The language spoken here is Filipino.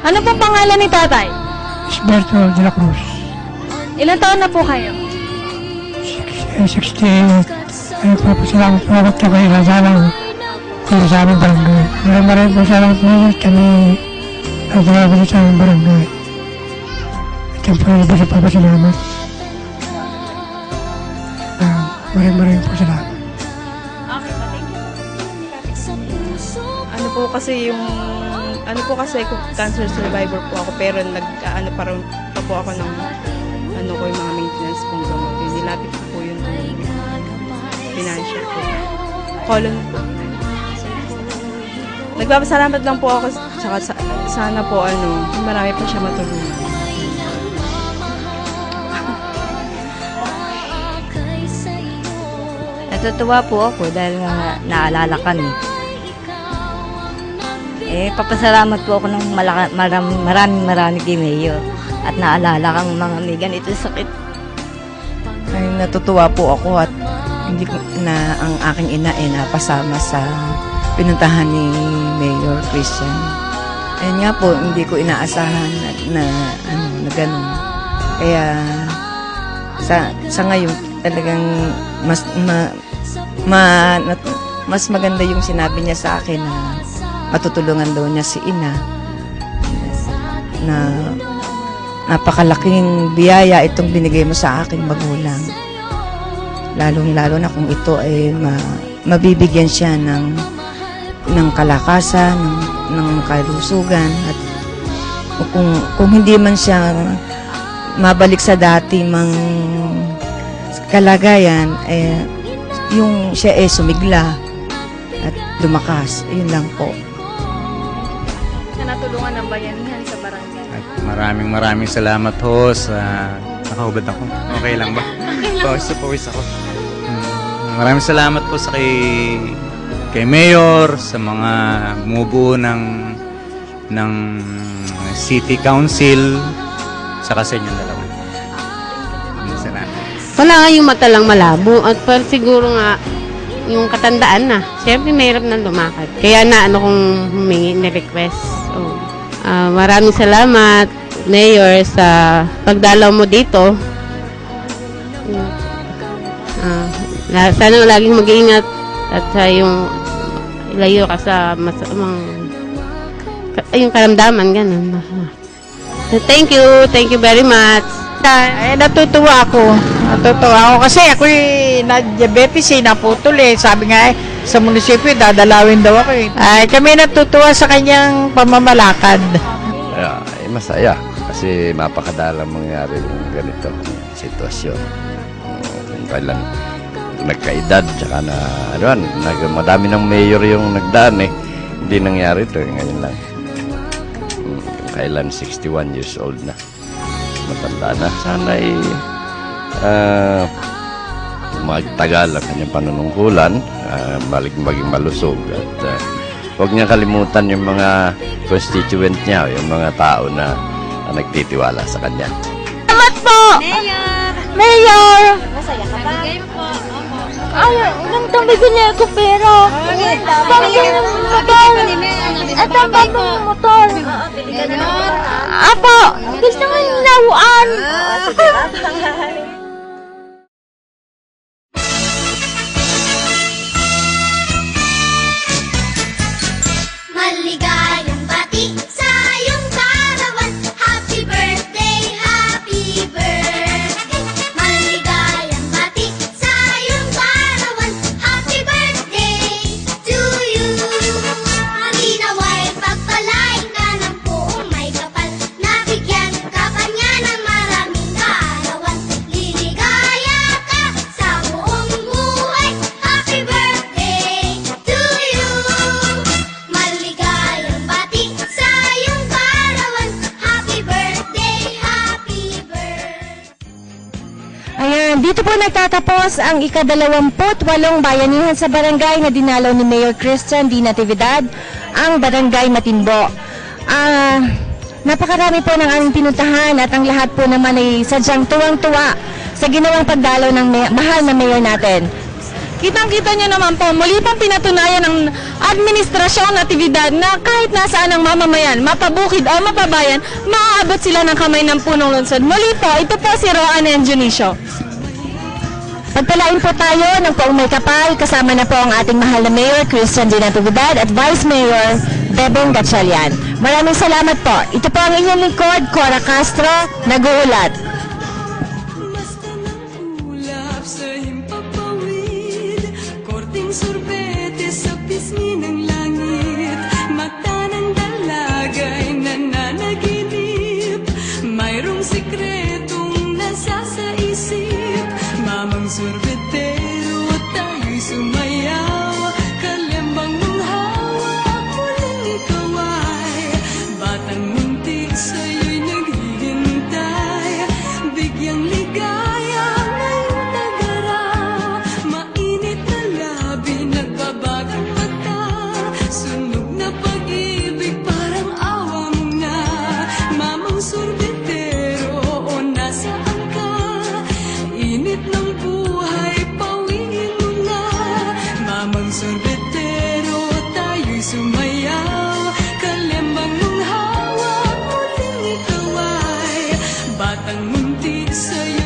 Ano pong pangalan ni tatay? Esberto de la Cruz. Ilan taon na po kayo? 60. Ano po po salamat po ako kay Razalang dito sa aming barangay. Maraming po salamat po kami nagdalawa sa aming barangay. At yan po na po sa papasalamat. Maraming po salamat. Okay pa, thank you. Ano po kasi cancer survivor po ako pero parang pa po ako ng ko yung mga maintenance kong gamot. Yung nilapit ko po yun financial po. Colon po. Nagpapasalamat lang po ako tsaka sana po marami pa siya matulungan. Natutuwa po ako dahil naalala kami. Papasalamat po ako ng maraming kay Mayor at naalala kang mga may ganito sakit. Ay, natutuwa po ako at hindi ko na ang aking ina ay napasama sa pinuntahan ni Mayor Christian. Ayun nga po, hindi ko inaasahan na gano'n. Kaya sa ngayon talagang mas maganda yung sinabi niya sa akin na matutulungan daw niya si ina na napakalaking biyaya itong binigay mo sa aking magulang. Lalong-lalo na kung ito ay mabibigyan siya ng kalakasan, ng kalusugan at kung hindi man siya mabalik sa dati mang kalagayan, yung siya sumigla at lumakas. Yun lang po. Na natulungan ng bayanihan sa barangay. At maraming salamat ho sa... Nakahubad ako. Okay lang ba? Pawis ako. Maraming salamat po sa kay Mayor, sa mga bumubuo ng City Council, saka sa inyong dalawa. Salamat. Wala nga yung mata lang malabo at siguro nga yung katandaan na. Siyempre mahirap na lumakad. Kaya kong humingi ni request. So, maraming salamat, Mayor, sa pagdalaw mo dito. Sana laging mag-iingat at yung ilayo ka sa masamang yung karamdaman, ganun. So, thank you very much. Natutuwa ako kasi ako'y na-diabetes naputol sabi nga sa munisipyo dadalawin daw ako kami natutuwa sa kanyang pamamalakad. Masaya kasi mapakadalang mangyari yung ganito sitwasyon. Kung kailan nagkaedad tsaka na madami ng mayor yung nagdaan hindi nangyari ito ngayon lang. Kailan 61 years old na, matanda na. Sana magtagal ang kanyang panunungkulan, maging malusog at huwag niya kalimutan yung mga constituent niya, yung mga tao na nagtitiwala sa kanya. Salamat po! Mayor! Masaya ka ba? Ay, nagtambigan niya ako pero pamilya ng motor. At ang babang motor. Apo, gusto mo yung nauan. Maligayang bati sa iyong karawan. Happy birthday, happy birthday. Maligayang bati sa iyong karawan. Happy birthday to you. Malinaway pagpalain ka ng buong may kapal. Nabigyan ka pa niya ng maraming karawan. Liligaya ka sa buong buhay. Happy birthday to you. Maligayang bati sa iyong karawan. Happy birthday, happy birthday. Ayan, dito po nagtatapos ang ika-28 bayanihan sa barangay na dinalaw ni Mayor Christian D. Natividad, ang Barangay Matimbo. Napakarami po ng aming pinuntahan at ang lahat po naman ay sadyang tuwang-tuwa sa ginawang pagdalaw ng mahal na mayor natin. Kitang-kita nyo naman po, muli pong pinatunayan ng administrasyong natividad na kahit nasaan ang mamamayan, mapabukid o mapabayan, maaabot sila ng kamay ng punong lungsod. Muli po, ito po si Roan and Junicio. Pagpalain po tayo ng poong may kapal, kasama na po ang ating mahal na Mayor Christian D. Natividad at Vice Mayor Bebeng Gatchalian. Maraming salamat po. Ito po ang inyong lingkod, Cora Castro, nag-uulat. Sa himpapawid, korting sorbete sa pisngi ng langit, mata ng dalagay nananaginip, mayroong sikretong nasa sa isip, mamang sorbetero tayo'y sumayaw, kalembang mong hawak, muling ikaw ay batang muntik sa'yo'y naghihintay, bigyang ligaya ngayong nagaraw, mainit na labi, nagbabagang mata, sunog na pag-ibig, parang awa mo na, mamang sorbetero, o nasaan ka, init ng buhay, pawiin mo na, mamang sorbetero, tayo'y sumayaw, kalembang mong hawak, muling ikaw ay batang muntik sa'yo.